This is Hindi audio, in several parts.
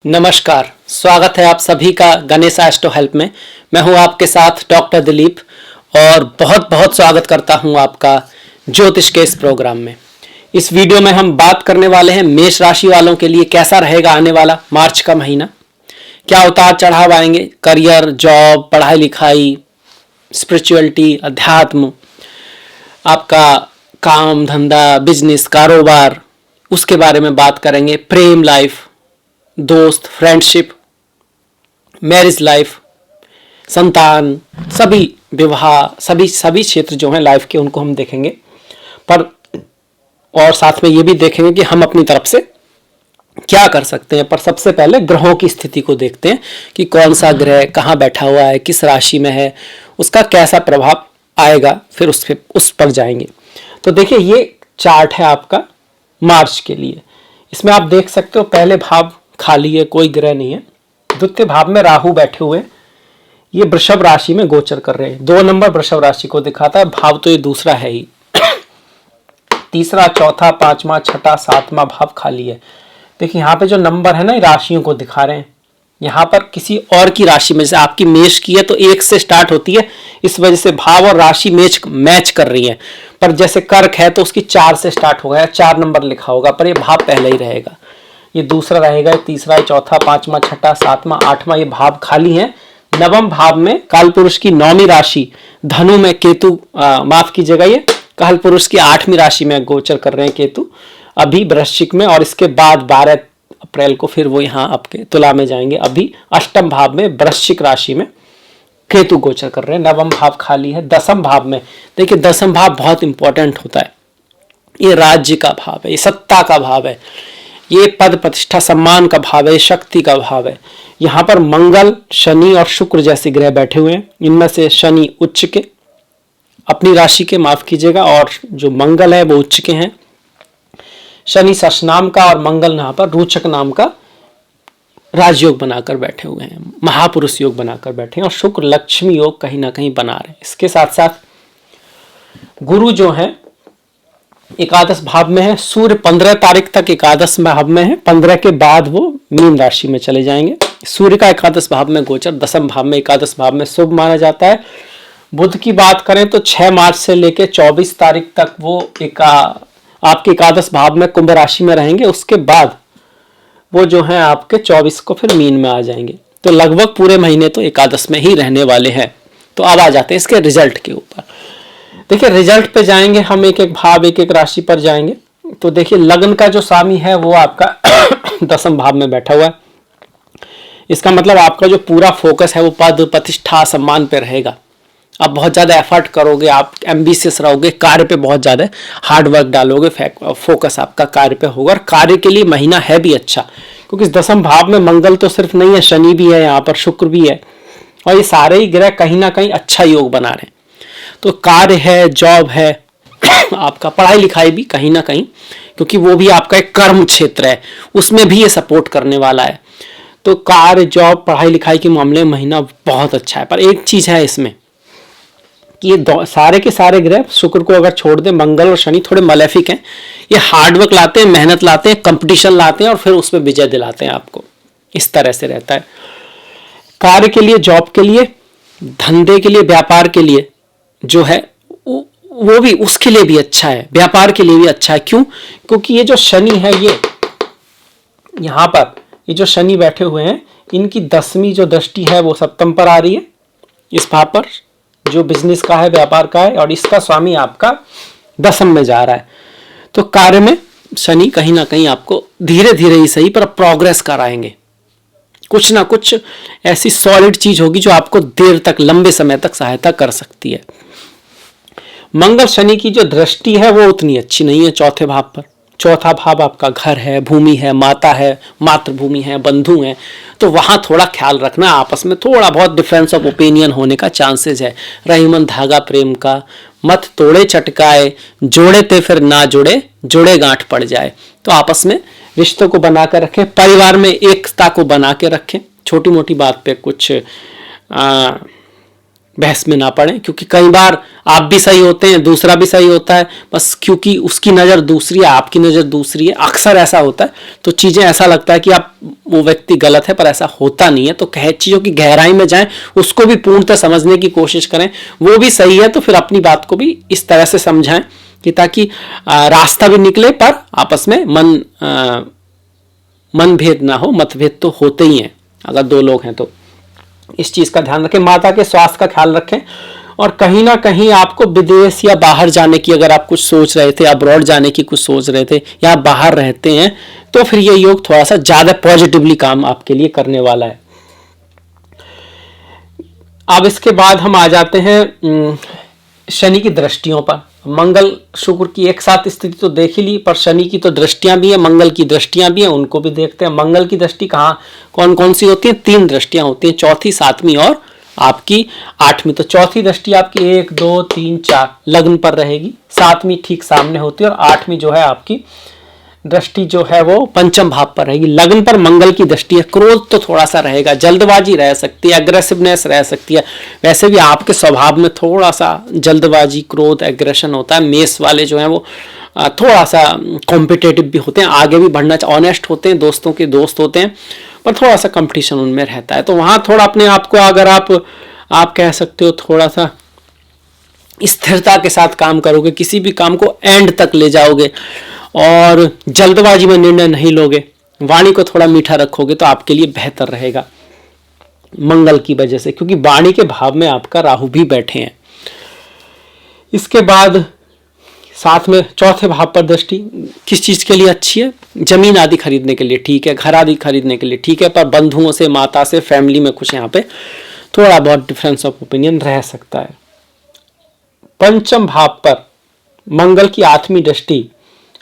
नमस्कार, स्वागत है आप सभी का गणेश एस्ट्रो हेल्प में। मैं हूं आपके साथ डॉक्टर दिलीप और बहुत बहुत स्वागत करता हूं आपका ज्योतिष के इस प्रोग्राम में। इस वीडियो में हम बात करने वाले हैं मेष राशि वालों के लिए कैसा रहेगा आने वाला मार्च का महीना, क्या उतार चढ़ाव आएंगे, करियर, जॉब, पढ़ाई लिखाई, स्पिरिचुअलिटी, अध्यात्म, आपका काम धंधा, बिजनेस, कारोबार, उसके बारे में बात करेंगे। प्रेम लाइफ, दोस्त, फ्रेंडशिप, मैरिज लाइफ, संतान, सभी विवाह, सभी क्षेत्र जो हैं लाइफ के उनको हम देखेंगे। पर और साथ में ये भी देखेंगे कि हम अपनी तरफ से क्या कर सकते हैं। पर सबसे पहले ग्रहों की स्थिति को देखते हैं कि कौन सा ग्रह कहाँ बैठा हुआ है, किस राशि में है, उसका कैसा प्रभाव आएगा, फिर उस पर जाएंगे। तो देखिए, ये चार्ट है आपका मार्च के लिए। इसमें आप देख सकते हो पहले भाव खाली है, कोई ग्रह नहीं है। द्वितीय भाव में राहु बैठे हुए, ये वृषभ राशि में गोचर कर रहे हैं। 2 नंबर वृषभ राशि को दिखाता है, भाव तो ये दूसरा है ही। तीसरा, चौथा, पांचवा, छठा, सातवां भाव खाली है। देखिए यहाँ पे जो नंबर है ना, राशियों को दिखा रहे हैं। यहाँ पर किसी और की राशि में, जैसे आपकी मेष की है तो 1 से स्टार्ट होती है, इस वजह से भाव और राशि मैच कर रही है। पर जैसे कर्क है तो उसकी 4 से स्टार्ट होगा, 4 नंबर लिखा होगा, पर ये भाव पहले ही रहेगा। ये दूसरा रहेगा, तीसरा, चौथा, पांचवा, छठा, सातवां, आठवां, ये भाव खाली है। नवम भाव में कालपुरुष की 9वीं राशि धनु में केतु, माफ कीजिएगा, ये कालपुरुष की 8वीं राशि में गोचर कर रहे हैं केतु अभी वृश्चिक में, और इसके बाद 12 अप्रैल को फिर वो यहाँ आपके तुला में जाएंगे। अभी अष्टम भाव में वृश्चिक राशि में केतु गोचर कर रहे हैं। नवम भाव खाली है। दसम भाव में देखिए, दसम भाव बहुत इंपॉर्टेंट होता है। ये राज्य का भाव है, ये सत्ता का भाव है, ये पद प्रतिष्ठा सम्मान का भाव है, शक्ति का भाव है। यहाँ पर मंगल, शनि और शुक्र जैसे ग्रह बैठे हुए हैं। इनमें से शनि उच्च के, अपनी राशि के, माफ कीजिएगा, और जो मंगल है वो उच्च के हैं। शनि शश नाम का और मंगल यहाँ पर रोचक नाम का राजयोग बनाकर बैठे हुए हैं, महापुरुष योग बनाकर बैठे हैं, और शुक्र लक्ष्मी योग कहीं ना कहीं बना रहे हैं। इसके साथ साथ गुरु जो है एकादश भाव में है। सूर्य 15 तारीख तक एकादश भाव में है, 15 के बाद वो मीन राशि में चले जाएंगे। सूर्य का एकादश भाव में गोचर दसम भाव में, एकादश भाव में शुभ माना जाता है। बुध की बात करें तो 6 मार्च से लेकर 24 तारीख तक वो आपके एकादश भाव में कुंभ राशि में रहेंगे। उसके बाद वो जो है आपके 24 को फिर मीन में आ जाएंगे। तो लगभग पूरे महीने तो एकादश में ही रहने वाले हैं। तो अब आ जाते हैं इसके रिजल्ट के ऊपर। देखिए, रिजल्ट पे जाएंगे हम, एक एक भाव, एक एक राशि पर जाएंगे। तो देखिए, लग्न का जो स्वामी है वो आपका दसम भाव में बैठा हुआ है। इसका मतलब आपका जो पूरा फोकस है वो पद प्रतिष्ठा सम्मान पे रहेगा। आप बहुत ज़्यादा एफर्ट करोगे, आप एम्बिशियस रहोगे, कार्य पे बहुत ज़्यादा हार्ड वर्क डालोगे, फोकस आपका कार्य पे होगा। और कार्य के लिए महीना है भी अच्छा, क्योंकि इस दसम भाव में मंगल तो सिर्फ नहीं है, शनि भी है, यहाँ पर शुक्र भी है, और ये सारे ही ग्रह कहीं ना कहीं अच्छा योग बना रहे हैं। तो कार्य है, जॉब है, आपका पढ़ाई लिखाई भी कहीं ना कहीं, क्योंकि वो भी आपका एक कर्म क्षेत्र है, उसमें भी ये सपोर्ट करने वाला है। तो कार्य, जॉब, पढ़ाई लिखाई के मामले में महीना बहुत अच्छा है। पर एक चीज है इसमें कि ये सारे के सारे ग्रह, शुक्र को अगर छोड़ दें, मंगल और शनि थोड़े मलेफिक हैं। ये हार्डवर्क लाते हैं, मेहनत लाते हैं, कंपटीशन लाते हैं, और फिर उसमें विजय दिलाते हैं आपको। इस तरह से रहता है। कार्य के लिए, जॉब के लिए, धंधे के लिए, व्यापार के लिए जो है वो भी, उसके लिए भी अच्छा है, व्यापार के लिए भी अच्छा है। क्यों? क्योंकि ये जो शनि है, ये यहां पर ये जो शनि बैठे हुए हैं, इनकी 10वीं जो दृष्टि है वो सप्तम पर आ रही है, इस भाव पर जो बिजनेस का है, व्यापार का है, और इसका स्वामी आपका दसम में जा रहा है। तो कार्य में शनि कहीं ना कहीं आपको धीरे धीरे ही सही पर प्रोग्रेस कराएंगे। कुछ ना कुछ ऐसी सॉलिड चीज होगी जो आपको देर तक, लंबे समय तक सहायता कर सकती है। मंगल शनि की जो दृष्टि है वो उतनी अच्छी नहीं है चौथे भाव पर। चौथा भाव आपका घर है, भूमि है, माता है, मातृभूमि है, बंधु है। तो वहां थोड़ा ख्याल रखना, आपस में थोड़ा बहुत डिफरेंस ऑफ ओपिनियन होने का चांसेस है। रही मन धागा प्रेम का, मत तोड़े चटकाए, जोड़े ते फिर ना जुड़े, जुड़े गांठ पड़ जाए। तो आपस में रिश्तों को बनाकर रखें, परिवार में एकता को बना के रखें, छोटी मोटी बात पे कुछ बहस में ना पड़े, क्योंकि कई बार आप भी सही होते हैं, दूसरा भी सही होता है, बस क्योंकि उसकी नज़र दूसरी है, आपकी नज़र दूसरी है, अक्सर ऐसा होता है। तो चीज़ें ऐसा लगता है कि आप वो व्यक्ति गलत है, पर ऐसा होता नहीं है। तो चीज़ों की गहराई में जाएं, उसको भी पूर्णतः समझने की कोशिश करें, वो भी सही है तो फिर अपनी बात को भी इस तरह से समझाएं कि ताकि रास्ता भी निकले, पर आपस में मनभेद ना हो। मतभेद तो होते ही हैं अगर दो लोग हैं तो। इस चीज़ का ध्यान रखें। माता के स्वास्थ्य का ख्याल रखें। और कहीं ना कहीं आपको विदेश या बाहर जाने की अगर आप कुछ सोच रहे थे, अब्रॉड जाने की कुछ सोच रहे थे, या आप बाहर रहते हैं, तो फिर ये योग थोड़ा सा ज़्यादा पॉजिटिवली काम आपके लिए करने वाला है। अब इसके बाद हम आ जाते हैं शनि की दृष्टियों पर। मंगल शुक्र की एक साथ स्थिति तो देख ही ली, पर शनि की तो दृष्टियां भी है, मंगल की दृष्टियां भी हैं, उनको भी देखते हैं। मंगल की दृष्टि कहाँ कौन कौन सी होती है? 3 दृष्टियां होती हैं, चौथी, सातवीं और आपकी 8वीं। तो चौथी दृष्टि आपकी 1 2 3 4 लग्न पर रहेगी, 7वीं ठीक सामने होती है, और 8वीं जो है आपकी दृष्टि जो है वो पंचम भाव पर रहेगी। लग्न पर मंगल की दृष्टि है। क्रोध तो थोड़ा सा रहेगा, जल्दबाजी रह सकती है, एग्रेसिवनेस रह सकती है। वैसे भी आपके स्वभाव में थोड़ा सा जल्दबाजी, क्रोध, एग्रेशन होता है। मेष वाले जो हैं वो थोड़ा सा कॉम्पिटेटिव भी होते हैं, आगे भी बढ़ना, ऑनेस्ट होते हैं, दोस्तों के दोस्त होते हैं, पर थोड़ा सा कंपटीशन उनमें रहता है। तो वहाँ थोड़ा अपने आप को अगर आप कह सकते हो थोड़ा सा स्थिरता के साथ काम करोगे, किसी भी काम को एंड तक ले जाओगे और जल्दबाजी में निर्णय नहीं लोगे, वाणी को थोड़ा मीठा रखोगे, तो आपके लिए बेहतर रहेगा मंगल की वजह से, क्योंकि वाणी के भाव में आपका राहु भी बैठे हैं। इसके बाद साथ में चौथे भाव पर दृष्टि किस चीज़ के लिए अच्छी है? जमीन आदि खरीदने के लिए ठीक है, घर आदि खरीदने के लिए ठीक है, पर बंधुओं से, माता से, फैमिली में कुछ यहाँ पे थोड़ा बहुत डिफरेंस ऑफ ओपिनियन रह सकता है। पंचम भाव पर मंगल की 8वीं दृष्टि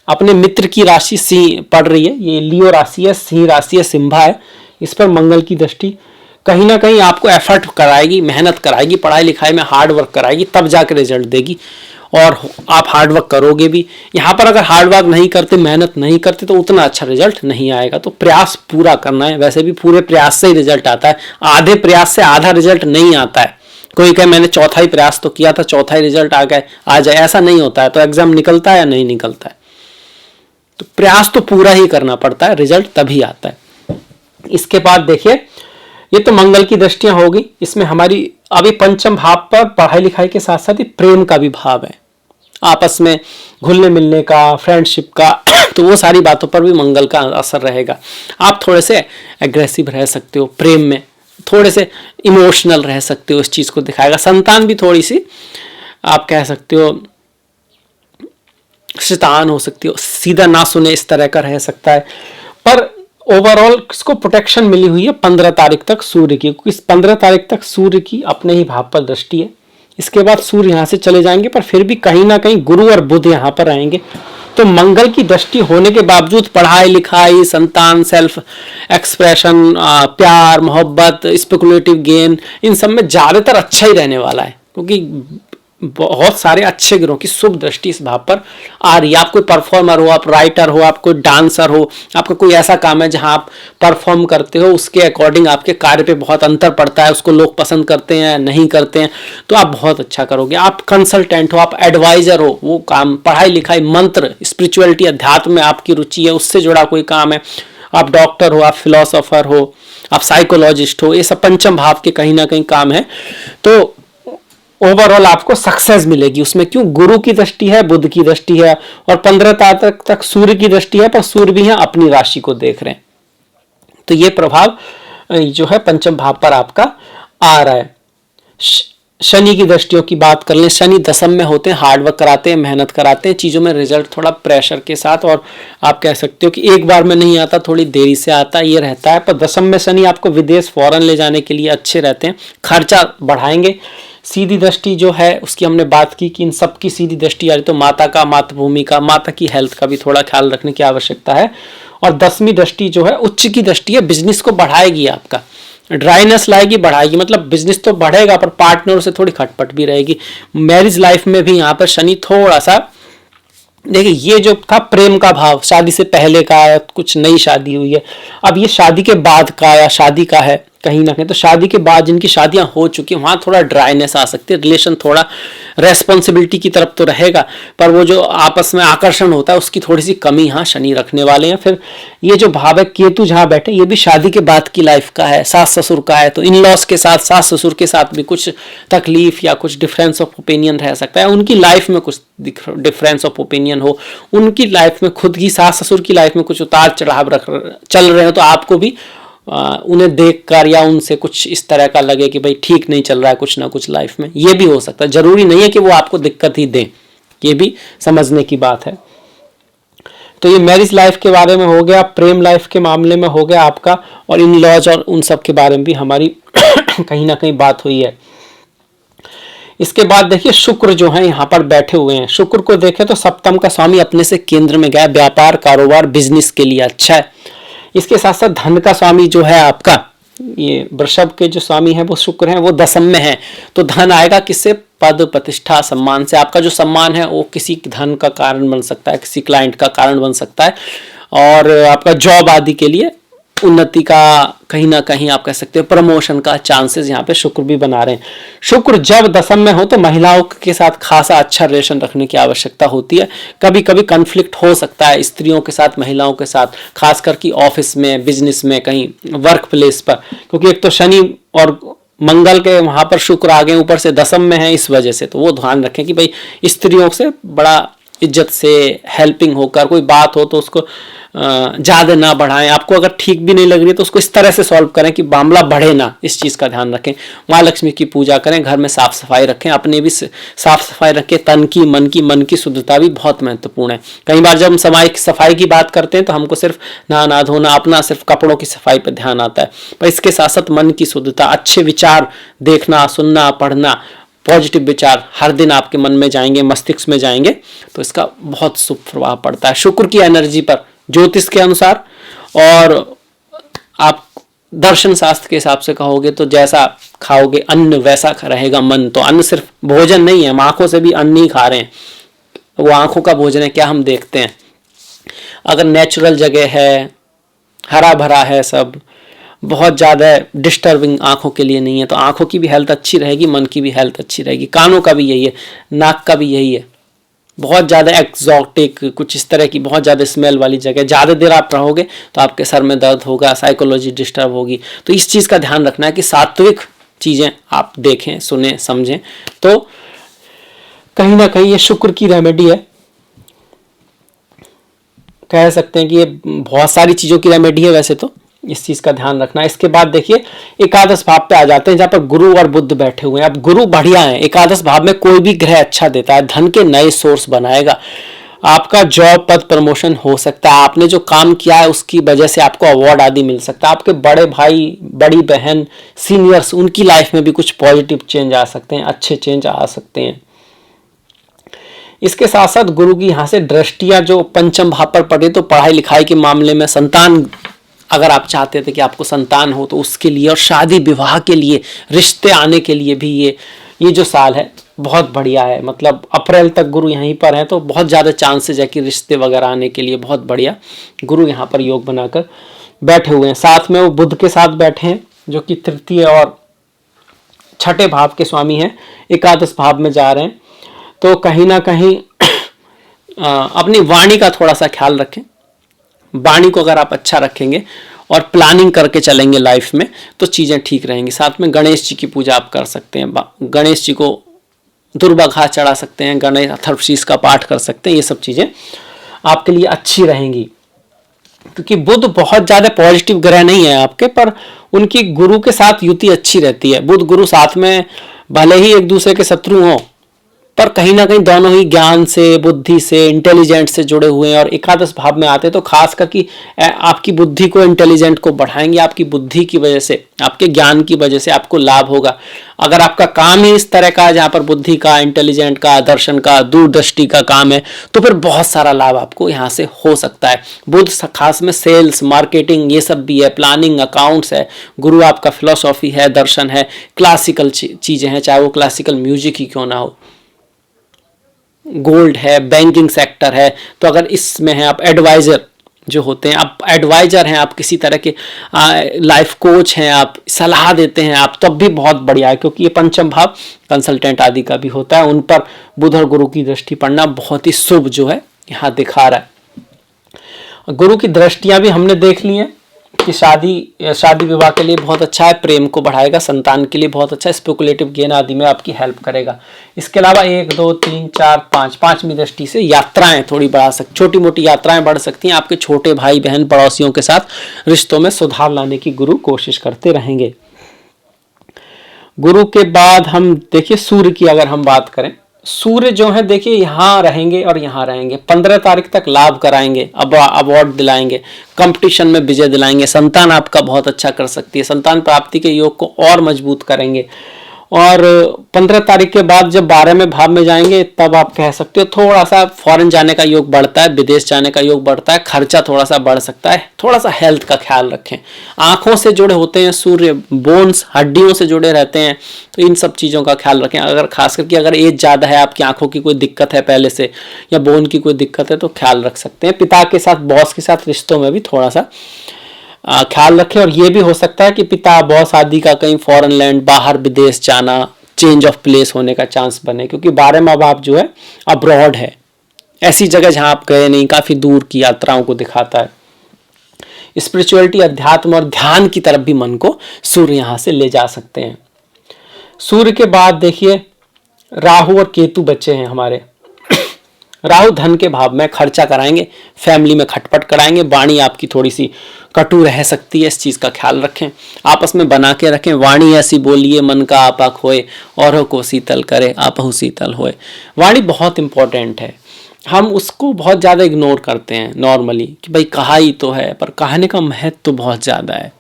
अपने मित्र की राशि सिंह पड़ रही है, ये लियो राशि है, सिंह राशि है, सिंहा है। इस पर मंगल की दृष्टि कहीं ना कहीं आपको एफर्ट कराएगी, मेहनत कराएगी, पढ़ाई लिखाई में हार्ड वर्क कराएगी, तब जाकर रिजल्ट देगी, और आप हार्ड वर्क करोगे भी। यहाँ पर अगर हार्ड वर्क नहीं करते, मेहनत नहीं करते, तो उतना अच्छा रिजल्ट नहीं आएगा। तो प्रयास पूरा करना है। वैसे भी पूरे प्रयास से ही रिजल्ट आता है, आधे प्रयास से आधा रिजल्ट नहीं आता है। कोई कहे मैंने चौथा ही प्रयास तो किया था, चौथा ही रिजल्ट आ जाए, ऐसा नहीं होता है। तो एग्जाम निकलता है या नहीं निकलता है? तो प्रयास तो पूरा ही करना पड़ता है, रिजल्ट तभी आता है। इसके बाद देखिए, ये तो मंगल की दृष्टियां होगी। इसमें हमारी अभी पंचम भाव पर पढ़ाई लिखाई के साथ साथ ही प्रेम का भी भाव है, आपस में घुलने मिलने का, फ्रेंडशिप का तो वो सारी बातों पर भी मंगल का असर रहेगा। आप थोड़े से एग्रेसिव रह सकते हो प्रेम में, थोड़े से इमोशनल रह सकते हो, इस चीज़ को दिखाएगा। संतान भी थोड़ी सी आप कह सकते हो शैतान हो सकती हो, सीधा ना सुने, इस तरह का रह सकता है। पर ओवरऑल इसको प्रोटेक्शन मिली हुई है 15 तारीख तक सूर्य की, क्योंकि इस 15 तारीख तक सूर्य की अपने ही भाव पर दृष्टि है। इसके बाद सूर्य यहाँ से चले जाएंगे, पर फिर भी कहीं ना कहीं गुरु और बुध यहाँ पर आएंगे। तो मंगल की दृष्टि होने के बावजूद पढ़ाई लिखाई, संतान, सेल्फ एक्सप्रेशन, प्यार, मोहब्बत, स्पेकुलेटिव गेन, इन सब में ज़्यादातर अच्छा ही रहने वाला है, क्योंकि बहुत सारे अच्छे ग्रहों की शुभ दृष्टि इस भाव पर आ रही है। आप कोई परफॉर्मर हो, आप राइटर हो, आप कोई डांसर हो, आपका कोई ऐसा काम है जहां आप परफॉर्म करते हो, उसके अकॉर्डिंग आपके कार्य पे बहुत अंतर पड़ता है, उसको लोग पसंद करते हैं नहीं करते हैं, तो आप बहुत अच्छा करोगे। आप कंसल्टेंट हो, आप एडवाइजर हो, वो काम, पढ़ाई लिखाई, मंत्र, स्पिरिचुअलिटी, अध्यात्म में आपकी रुचि है, उससे जुड़ा कोई काम है, आप डॉक्टर हो, आप फिलोसोफर हो, आप साइकोलॉजिस्ट हो, ये सब पंचम भाव के कहीं ना कहीं काम है। तो ओवरऑल आपको सक्सेस मिलेगी उसमें। क्यों? गुरु की दृष्टि है, बुध की दृष्टि है, और 15 तारीख तक सूर्य की दृष्टि है, पर सूर्य भी है अपनी राशि को देख रहे हैं। तो ये प्रभाव जो है पंचम भाव पर आपका आ रहा है। शनि की दृष्टियों की बात कर लें, शनि दशम में होते हैं, हार्डवर्क कराते हैं, मेहनत कराते हैं, चीज़ों में रिजल्ट थोड़ा प्रेशर के साथ, और आप कह सकते हो कि एक बार में नहीं आता, थोड़ी देरी से आता, ये रहता है। पर दशम में शनि आपको विदेश, फॉरेन ले जाने के लिए अच्छे रहते हैं, खर्चा बढ़ाएंगे। सीधी दृष्टि जो है उसकी हमने बात की कि इन सब की सीधी दृष्टि आ रही, तो माता का, मातृभूमि का, माता की हेल्थ का भी थोड़ा ख्याल रखने की आवश्यकता है। और 10वीं दृष्टि जो है उच्च की दृष्टि है, बिजनेस को बढ़ाएगी, आपका ड्राइनेस लाएगी, बढ़ाएगी, मतलब बिजनेस तो बढ़ेगा पर पार्टनर से थोड़ी खटपट भी रहेगी। मैरिज लाइफ में भी यहाँ पर शनि थोड़ा सा, देखिए ये जो था प्रेम का भाव, शादी से पहले का है, कुछ नई शादी हुई है, अब ये शादी के बाद का या शादी का है, कहीं ना कहीं। तो शादी के बाद जिनकी शादियां हो चुकी हैं वहाँ थोड़ा ड्राइनेस आ सकती है, रिलेशन थोड़ा रेस्पॉन्सिबिलिटी की तरफ तो रहेगा, पर वो जो आपस में आकर्षण होता है उसकी थोड़ी सी कमी यहाँ शनि रखने वाले हैं। फिर ये जो भाव है केतु जहाँ बैठे, ये भी शादी के बाद की लाइफ का है, सास ससुर का है, तो इन लॉज के साथ, सास ससुर के साथ भी कुछ तकलीफ या कुछ डिफरेंस ऑफ ओपिनियन रह सकता है, उनकी लाइफ में कुछ डिफरेंस ऑफ ओपिनियन हो, उनकी लाइफ में, खुद की सास ससुर की लाइफ में कुछ उतार चढ़ाव चल रहे हो, तो आपको भी उन्हें देखकर या उनसे कुछ इस तरह का लगे कि भाई ठीक नहीं चल रहा है कुछ ना कुछ लाइफ में, ये भी हो सकता है। जरूरी नहीं है कि वो आपको दिक्कत ही दें, ये भी समझने की बात है। तो ये मैरिज लाइफ के बारे में हो गया, प्रेम लाइफ के मामले में हो गया आपका, और इन लॉज और उन सब के बारे में भी हमारी कहीं ना कहीं बात हुई है। इसके बाद देखिए शुक्र जो है यहाँ पर बैठे हुए हैं। शुक्र को देखें तो सप्तम का स्वामी अपने से केंद्र में गया, व्यापार कारोबार बिजनेस के लिए अच्छा है। इसके साथ साथ धन का स्वामी जो है आपका, ये वृषभ के जो स्वामी है वो शुक्र है, वो दशम में है, तो धन आएगा किससे? पद प्रतिष्ठा सम्मान से। आपका जो सम्मान है वो किसी धन का कारण बन सकता है, किसी क्लाइंट का कारण बन सकता है, और आपका जॉब आदि के लिए उन्नति का, कहीं ना कहीं आप कह सकते हो प्रमोशन का चांसेस यहाँ पे शुक्र भी बना रहे हैं। शुक्र जब दशम में हो तो महिलाओं के साथ खासा अच्छा रिलेशन रखने की आवश्यकता होती है। कभी कभी कन्फ्लिक्ट हो सकता है स्त्रियों के साथ, महिलाओं के साथ, खास करके ऑफिस में, बिजनेस में, कहीं वर्क प्लेस पर, क्योंकि एक तो शनि और मंगल के वहां पर शुक्र आ गए, ऊपर से दशम में है, इस वजह से तो वो ध्यान रखें कि भाई स्त्रियों से बड़ा इज्जत से हेल्पिंग होकर, कोई बात हो तो उसको ज़्यादा ना बढ़ाएं। आपको अगर ठीक भी नहीं लग रही है तो उसको इस तरह से सॉल्व करें कि मामला बढ़े ना, इस चीज़ का ध्यान रखें। माँ लक्ष्मी की पूजा करें, घर में साफ सफाई रखें, अपने भी साफ सफाई रखें, तन की, मन की शुद्धता भी बहुत महत्वपूर्ण है। कई बार जब हम सफाई की बात करते हैं तो हमको सिर्फ नहाना धोना, अपना सिर्फ कपड़ों की सफाई पर ध्यान आता है, पर इसके साथ साथ मन की शुद्धता, अच्छे विचार देखना, सुनना, पढ़ना, पॉजिटिव विचार हर दिन आपके मन में जाएंगे, मस्तिष्क में जाएंगे, तो इसका बहुत शुभ प्रभाव पड़ता है शुक्र की एनर्जी पर ज्योतिष के अनुसार। और आप दर्शन शास्त्र के हिसाब से कहोगे तो जैसा खाओगे अन्न वैसा रहेगा मन। तो अन्न सिर्फ भोजन नहीं है, हम आंखों से भी अन्न ही खा रहे हैं, वो आंखों का भोजन है, क्या हम देखते हैं। अगर नेचुरल जगह है, हरा भरा है, सब बहुत ज़्यादा डिस्टर्बिंग आंखों के लिए नहीं है, तो आंखों की भी हेल्थ अच्छी रहेगी, मन की भी हेल्थ अच्छी रहेगी, कानों का भी यही है, नाक का भी यही है। बहुत ज़्यादा एक्सॉटिक, कुछ इस तरह की बहुत ज़्यादा स्मेल वाली जगह ज़्यादा देर आप रहोगे तो आपके सर में दर्द होगा, साइकोलॉजी डिस्टर्ब होगी। तो इस चीज़ का ध्यान रखना है कि सात्विक चीज़ें आप देखें, सुने, समझें। तो कहीं ना कहीं ये शुक्र की रेमेडी है, कह सकते हैं कि ये बहुत सारी चीज़ों की रेमेडी है वैसे तो, इस चीज़ का ध्यान रखना है। इसके बाद देखिए एकादश भाव पे आ जाते हैं जहाँ पर गुरु और बुध बैठे हुए हैं। अब गुरु बढ़िया है, एकादश भाव में कोई भी ग्रह अच्छा देता है, धन के नए सोर्स बनाएगा, आपका जॉब पद प्रमोशन हो सकता है, आपने जो काम किया है उसकी वजह से आपको अवार्ड आदि मिल सकता है, आपके बड़े भाई, बड़ी बहन, सीनियर्स, उनकी लाइफ में भी कुछ पॉजिटिव चेंज आ सकते हैं, अच्छे चेंज आ सकते हैं। इसके साथ साथ गुरु की यहाँ से दृष्टियां जो पंचम भाव पर पड़े, तो पढ़ाई लिखाई के मामले में, संतान अगर आप चाहते थे कि आपको संतान हो तो उसके लिए, और शादी विवाह के लिए, रिश्ते आने के लिए भी ये जो साल है बहुत बढ़िया है। मतलब अप्रैल तक गुरु यहीं पर है तो बहुत ज़्यादा चांसेस है कि रिश्ते वगैरह आने के लिए बहुत बढ़िया गुरु यहाँ पर योग बनाकर बैठे हुए हैं। साथ में वो बुध के साथ बैठे हैं जो कि तृतीय और छठे भाव के स्वामी हैं, एकादश भाव में जा रहे हैं। तो कहीं ना कहीं अपनी वाणी का थोड़ा सा ख्याल रखें। वाणी को अगर आप अच्छा रखेंगे और प्लानिंग करके चलेंगे लाइफ में तो चीज़ें ठीक रहेंगी। साथ में गणेश जी की पूजा आप कर सकते हैं, गणेश जी को दुर्वा घास चढ़ा सकते हैं, गणेश अथर्वशीष का पाठ कर सकते हैं, ये सब चीज़ें आपके लिए अच्छी रहेंगी। क्योंकि बुध बहुत ज़्यादा पॉजिटिव ग्रह नहीं है आपके, पर उनकी गुरु के साथ युति अच्छी रहती है। बुध गुरु साथ में भले ही एक दूसरे के शत्रु हों, पर कहीं ना कहीं दोनों ही ज्ञान से, बुद्धि से, इंटेलिजेंट से जुड़े हुए हैं। और एकादश भाव में आते तो खास करके आपकी बुद्धि को, इंटेलिजेंट को बढ़ाएंगे। आपकी बुद्धि की वजह से, आपके ज्ञान की वजह से आपको लाभ होगा। अगर आपका काम ही इस तरह का है जहाँ पर बुद्धि का, इंटेलिजेंट का, दर्शन का, दूरदृष्टि का काम है, तो फिर बहुत सारा लाभ आपको यहाँ से हो सकता है। बुध खास में सेल्स, मार्केटिंग, ये सब भी है, प्लानिंग, अकाउंट्स है। गुरु आपका फिलोसॉफी है, दर्शन है, क्लासिकल चीज़ें हैं, चाहे वो क्लासिकल म्यूजिक ही क्यों ना हो, गोल्ड है, बैंकिंग सेक्टर है। तो अगर इसमें है आप एडवाइजर, जो होते हैं, आप एडवाइजर हैं, आप किसी तरह के लाइफ कोच हैं, आप सलाह देते हैं आप, तब भी बहुत बढ़िया है, क्योंकि ये पंचम भाव कंसल्टेंट आदि का भी होता है, उन पर बुध और गुरु की दृष्टि पड़ना बहुत ही शुभ जो है यहाँ दिखा रहा है। गुरु की दृष्टियां भी हमने देख ली हैं कि शादी विवाह के लिए बहुत अच्छा है, प्रेम को बढ़ाएगा, संतान के लिए बहुत अच्छा है, स्पेकुलेटिव गेन आदि में आपकी हेल्प करेगा। इसके अलावा 1 2 3 4 5 पांचवी दृष्टि से यात्राएं थोड़ी बढ़ा सकती, छोटी मोटी यात्राएं बढ़ सकती हैं। आपके छोटे भाई बहन पड़ोसियों के साथ रिश्तों में सुधार लाने की गुरु कोशिश करते रहेंगे। गुरु के बाद हम देखिए सूर्य की अगर हम बात करें, सूर्य जो है देखिए यहाँ रहेंगे और यहाँ रहेंगे, 15 तारीख तक लाभ कराएंगे, अब अवार्ड दिलाएंगे, कंपटीशन में विजय दिलाएंगे, संतान आपका बहुत अच्छा कर सकती है, संतान प्राप्ति के योग को और मजबूत करेंगे। और 15 तारीख के बाद जब 12वें भाव में जाएंगे तब आप कह सकते हो थोड़ा सा फॉरेन जाने का योग बढ़ता है, विदेश जाने का योग बढ़ता है, खर्चा थोड़ा सा बढ़ सकता है, थोड़ा सा हेल्थ का ख्याल रखें। आंखों से जुड़े होते हैं सूर्य, बोन्स हड्डियों से जुड़े रहते हैं, तो इन सब चीज़ों का ख्याल रखें। अगर खास करके अगर एज ज़्यादा है, आपकी आंखों की कोई दिक्कत है पहले से, या बोन की कोई दिक्कत है, तो ख्याल रख सकते हैं। पिता के साथ, बॉस के साथ रिश्तों में भी थोड़ा सा ख्याल रखें। और ये भी हो सकता है कि पिता बॉस आदि का कहीं फॉरेन लैंड, बाहर विदेश जाना, चेंज ऑफ प्लेस होने का चांस बने, क्योंकि 12वां भाव जो है अब्रॉड है, ऐसी जगह जहां आप गए नहीं, काफी दूर की यात्राओं को दिखाता है। स्पिरिचुअलिटी, अध्यात्म और ध्यान की तरफ भी मन को सूर्य यहां से ले जा सकते हैं। सूर्य के बाद देखिए राहु और केतु बच्चे हैं हमारे। राहु धन के भाव में खर्चा कराएंगे, फैमिली में खटपट कराएंगे, वाणी आपकी थोड़ी सी कटु रह सकती है, इस चीज़ का ख्याल रखें, आपस में बना के रखें। वाणी ऐसी बोलिए मन का आपा खोए, औरों को शीतल करे आपहु शीतल होए। वाणी बहुत इंपॉर्टेंट है, हम उसको बहुत ज़्यादा इग्नोर करते हैं नॉर्मली कि भाई कहा ही तो है, पर कहने का महत्व तो बहुत ज़्यादा है।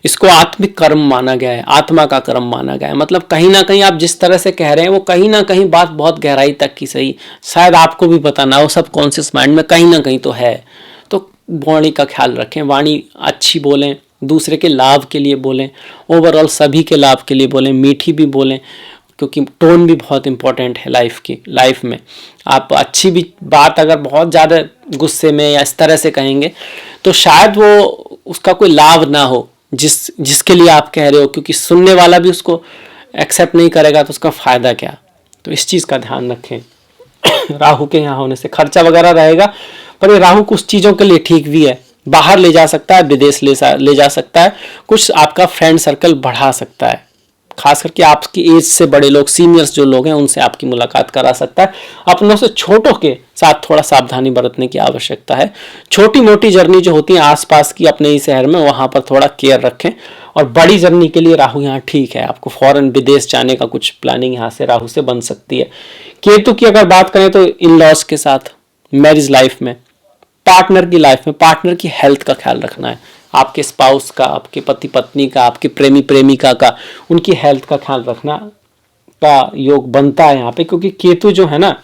इसको आत्मिक कर्म माना गया है, आत्मा का कर्म माना गया है। मतलब कहीं ना कहीं आप जिस तरह से कह रहे हैं वो कहीं ना कहीं बात बहुत गहराई तक की सही, शायद आपको भी पता ना हो, सबकॉन्शियस माइंड में कहीं ना कहीं तो है। तो वाणी का ख्याल रखें, वाणी अच्छी बोलें, दूसरे के लाभ के लिए बोलें, ओवरऑल सभी के लाभ के लिए बोलें, मीठी भी बोलें, क्योंकि टोन भी बहुत इंपॉर्टेंट है लाइफ में। आप अच्छी भी बात अगर बहुत ज़्यादा गुस्से में या इस तरह से कहेंगे तो शायद वो उसका कोई लाभ ना हो जिसके लिए आप कह रहे हो, क्योंकि सुनने वाला भी उसको एक्सेप्ट नहीं करेगा, तो उसका फ़ायदा क्या। तो इस चीज़ का ध्यान रखें। राहु के यहाँ होने से खर्चा वगैरह रहेगा, पर ये राहु कुछ चीज़ों के लिए ठीक भी है, बाहर ले जा सकता है, विदेश ले जा सकता है, कुछ आपका फ्रेंड सर्कल बढ़ा सकता है, खास करके आपकी एज से बड़े लोग, सीनियर्स जो लोग हैं, उनसे आपकी मुलाकात करा सकता है। अपनों से छोटों के साथ थोड़ा सावधानी बरतने की आवश्यकता है। छोटी मोटी जर्नी जो होती है आसपास की अपने ही शहर में, वहां पर थोड़ा केयर रखें। और बड़ी जर्नी के लिए राहु यहाँ ठीक है, आपको फॉरेन विदेश जाने का कुछ प्लानिंग यहाँ से राहु से बन सकती है। केतु की अगर बात करें तो इन लॉज के साथ, मैरिज लाइफ में, पार्टनर की लाइफ में, पार्टनर की हेल्थ का ख्याल रखना है, आपके स्पाउस का, आपके पति पत्नी का, आपके प्रेमी प्रेमिका का, उनकी हेल्थ का ख्याल रखना का योग बनता है यहाँ पे, क्योंकि केतु जो है ना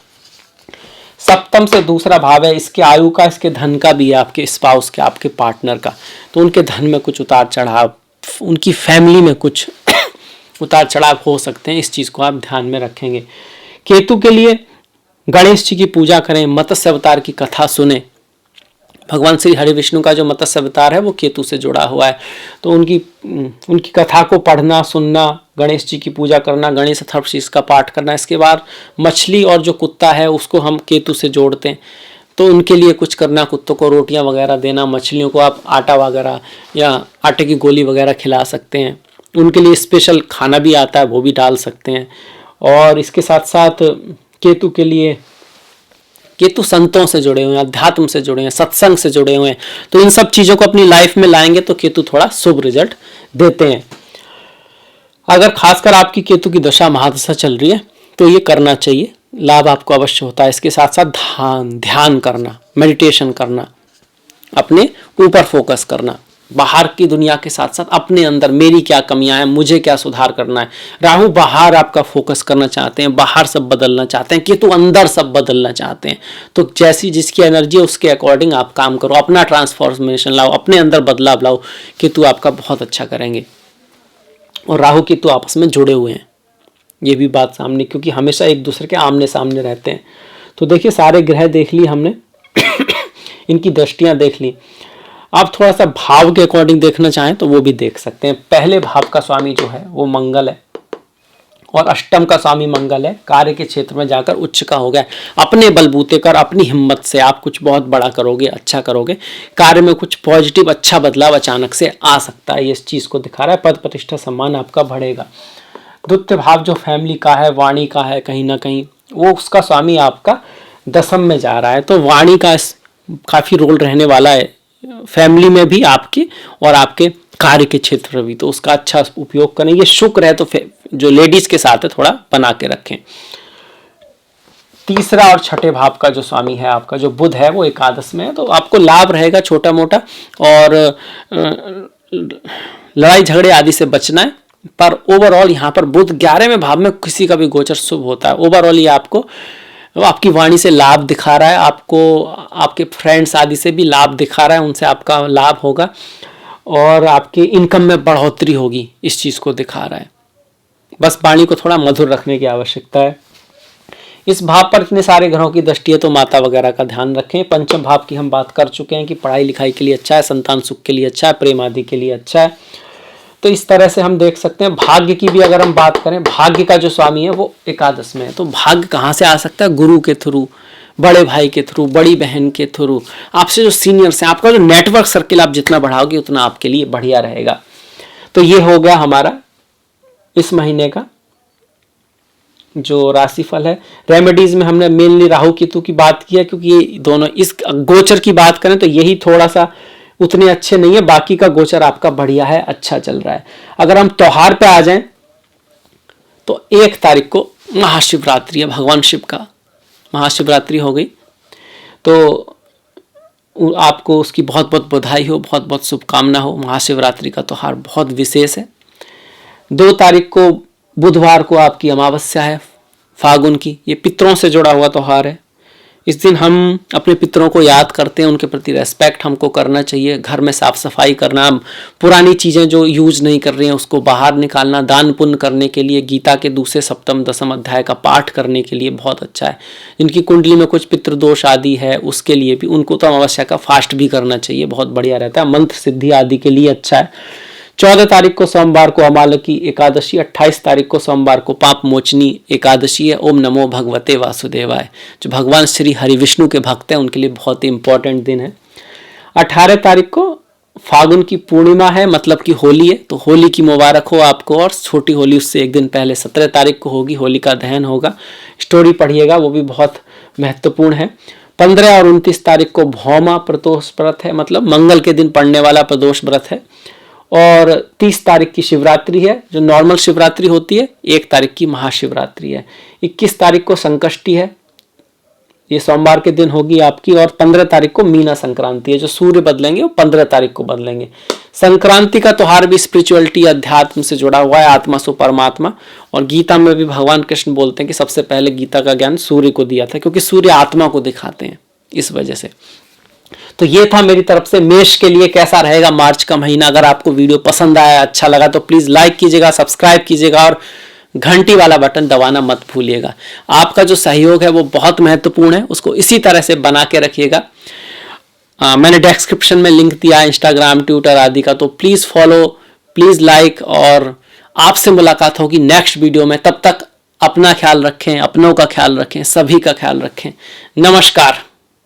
सप्तम से दूसरा भाव है, इसके आयु का, इसके धन का भी है, आपके स्पाउस के, आपके पार्टनर का। तो उनके धन में कुछ उतार चढ़ाव, उनकी फैमिली में कुछ उतार चढ़ाव हो सकते हैं, इस चीज़ को आप ध्यान में रखेंगे। केतु के लिए गणेश जी की पूजा करें, मत्स्य अवतार की कथा सुने। भगवान श्री हरि विष्णु का जो मत्स्य अवतार है वो केतु से जुड़ा हुआ है, तो उनकी कथा को पढ़ना, सुनना, गणेश जी की पूजा करना, गणेश अथर्वशीष का पाठ करना। इसके बाद मछली और जो कुत्ता है उसको हम केतु से जोड़ते हैं, तो उनके लिए कुछ करना, कुत्तों को रोटियां वगैरह देना, मछलियों को आप आटा वगैरह या आटे की गोली वगैरह खिला सकते हैं। उनके लिए स्पेशल खाना भी आता है, वो भी डाल सकते हैं। और इसके साथ साथ केतु के लिए, केतु संतों से जुड़े हुए हैं, अध्यात्म से जुड़े हैं, सत्संग से जुड़े हुए हैं, तो इन सब चीज़ों को अपनी लाइफ में लाएंगे तो केतु थोड़ा शुभ रिजल्ट देते हैं। अगर खासकर आपकी केतु की दशा महादशा चल रही है तो ये करना चाहिए, लाभ आपको अवश्य होता है। इसके साथ साथ ध्यान करना, मेडिटेशन करना, अपने ऊपर फोकस करना, बाहर की दुनिया के साथ साथ अपने अंदर मेरी क्या कमियां हैं, मुझे क्या सुधार करना है। राहु बाहर आपका फोकस करना चाहते हैं, बाहर सब बदलना चाहते हैं, केतु अंदर सब बदलना चाहते हैं। तो जैसी जिसकी एनर्जी है उसके अकॉर्डिंग आप काम करो, अपना ट्रांसफॉर्मेशन लाओ, अपने अंदर बदलाव लाओ, केतु आपका बहुत अच्छा करेंगे। और राहु केतु आपस में जुड़े हुए हैं, ये भी बात सामने, क्योंकि हमेशा एक दूसरे के आमने सामने रहते हैं। तो देखिए सारे ग्रह देख लिए हमने। इनकी दृष्टियां देख ली। आप थोड़ा सा भाव के अकॉर्डिंग देखना चाहें तो वो भी देख सकते हैं। पहले भाव का स्वामी जो है वो मंगल है और अष्टम का स्वामी मंगल है, कार्य के क्षेत्र में जाकर उच्च का हो गया। अपने बलबूते कर अपनी हिम्मत से आप कुछ बहुत बड़ा करोगे, अच्छा करोगे, कार्य में कुछ पॉजिटिव अच्छा बदलाव अचानक से आ सकता है, ये इस चीज को दिखा रहा है। पद प्रतिष्ठा सम्मान आपका बढ़ेगा। द्वितीय भाव जो फैमिली का है, वाणी का है, कहीं ना कहीं वो उसका स्वामी आपका दशम में जा रहा है, तो वाणी का काफी रोल रहने वाला है फैमिली में भी आपके और आपके कार्य के क्षेत्र में भी, तो उसका अच्छा उपयोग करें। ये शुक्र है तो जो लेडीज के साथ है थोड़ा बना के रखें। तीसरा और छठे भाव का जो स्वामी है आपका जो बुध है वो एकादश में है, तो आपको लाभ रहेगा छोटा मोटा, और लड़ाई झगड़े आदि से बचना है। पर ओवरऑल यहाँ पर बुध 11वें भाव में किसी का भी गोचर शुभ होता है। ओवरऑल ये आपको आपकी वाणी से लाभ दिखा रहा है, आपको आपके फ्रेंड्स आदि से भी लाभ दिखा रहा है, उनसे आपका लाभ होगा और आपकी इनकम में बढ़ोतरी होगी, इस चीज को दिखा रहा है। बस वाणी को थोड़ा मधुर रखने की आवश्यकता है। इस भाव पर इतने सारे ग्रहों की दृष्टि है तो माता वगैरह का ध्यान रखें। पंचम भाव की हम बात कर चुके हैं कि पढ़ाई लिखाई के लिए अच्छा है, संतान सुख के लिए अच्छा है, प्रेम आदि के लिए अच्छा है। तो इस तरह से हम देख सकते हैं। भाग्य की भी अगर हम बात करें, भाग्य का जो स्वामी है वो एकादश में है, तो भाग्य कहाँ से आ सकता है? गुरु के थ्रू, बड़े भाई के थ्रू, बड़ी बहन के थ्रू, आपसे जो सीनियर्स हैं, आपका जो नेटवर्क सर्किल आप जितना बढ़ाओगे उतना आपके लिए बढ़िया रहेगा। तो ये हो गया हमारा इस महीने का जो राशिफल है। रेमेडीज में हमने मेनली राहु केतु की बात की है, क्योंकि ये दोनों इस गोचर की बात करें तो यही थोड़ा सा उतने अच्छे नहीं है, बाकी का गोचर आपका बढ़िया है, अच्छा चल रहा है। अगर हम त्योहार पे आ जाएं तो 1 तारीख को महाशिवरात्रि है, भगवान शिव का महाशिवरात्रि हो गई, तो आपको उसकी बहुत बहुत बधाई हो, बहुत बहुत शुभकामना हो। महाशिवरात्रि का त्योहार बहुत विशेष है। 2 तारीख को बुधवार को आपकी अमावस्या है फागुन की, ये पितरों से जुड़ा हुआ त्योहार है। इस दिन हम अपने पितरों को याद करते हैं, उनके प्रति रेस्पेक्ट हमको करना चाहिए। घर में साफ सफाई करना, पुरानी चीज़ें जो यूज नहीं कर रही हैं उसको बाहर निकालना, दान पुण्य करने के लिए, गीता के दूसरे सप्तम दशम अध्याय का पाठ करने के लिए बहुत अच्छा है। जिनकी कुंडली में कुछ पितृदोष आदि है उसके लिए भी उनको तो अमावस्या का फास्ट भी करना चाहिए, बहुत बढ़िया रहता है। मंत्र सिद्धि आदि के लिए अच्छा है। 14 तारीख को सोमवार को अमालकी एकादशी, 28 तारीख को सोमवार को पाप मोचनी एकादशी है। ओम नमो भगवते वासुदेवाय। जो भगवान श्री हरि विष्णु के भक्त हैं उनके लिए बहुत ही इंपॉर्टेंट दिन है। 18 तारीख को फागुन की पूर्णिमा है, मतलब कि होली है, तो होली की मुबारक हो आपको। और छोटी होली उससे एक दिन पहले 17 तारीख को होगी, होली का दहन होगा। स्टोरी पढ़िएगा, वो भी बहुत महत्वपूर्ण है। 15 और 29 तारीख को भौमा प्रदोष व्रत है, मतलब मंगल के दिन पड़ने वाला प्रदोष व्रत है। और 30 तारीख की शिवरात्रि है, जो नॉर्मल शिवरात्रि होती है। 1 तारीख की महाशिवरात्रि है। 21 तारीख को संकष्टी है, ये सोमवार के दिन होगी आपकी। और 15 तारीख को मीना संक्रांति है, जो सूर्य बदलेंगे वो 15 तारीख को बदलेंगे। संक्रांति का त्योहार भी स्पिरिचुअलिटी अध्यात्म से जुड़ा हुआ है, आत्मा सो परमात्मा। और गीता में भी भगवान कृष्ण बोलते हैं कि सबसे पहले गीता का ज्ञान सूर्य को दिया था, क्योंकि सूर्य आत्मा को दिखाते हैं, इस वजह से। तो ये था मेरी तरफ से मेष के लिए कैसा रहेगा मार्च का महीना। अगर आपको वीडियो पसंद आया, अच्छा लगा तो प्लीज लाइक कीजिएगा, सब्सक्राइब कीजिएगा और घंटी वाला बटन दबाना मत भूलिएगा। आपका जो सहयोग है वो बहुत महत्वपूर्ण है, उसको इसी तरह से बना के रखिएगा। मैंने डिस्क्रिप्शन में लिंक दिया है इंस्टाग्राम, ट्विटर आदि का, तो प्लीज फॉलो, प्लीज लाइक। और आपसे मुलाकात होगी नेक्स्ट वीडियो में। तब तक अपना ख्याल रखें, अपनों का ख्याल रखें, सभी का ख्याल रखें। नमस्कार।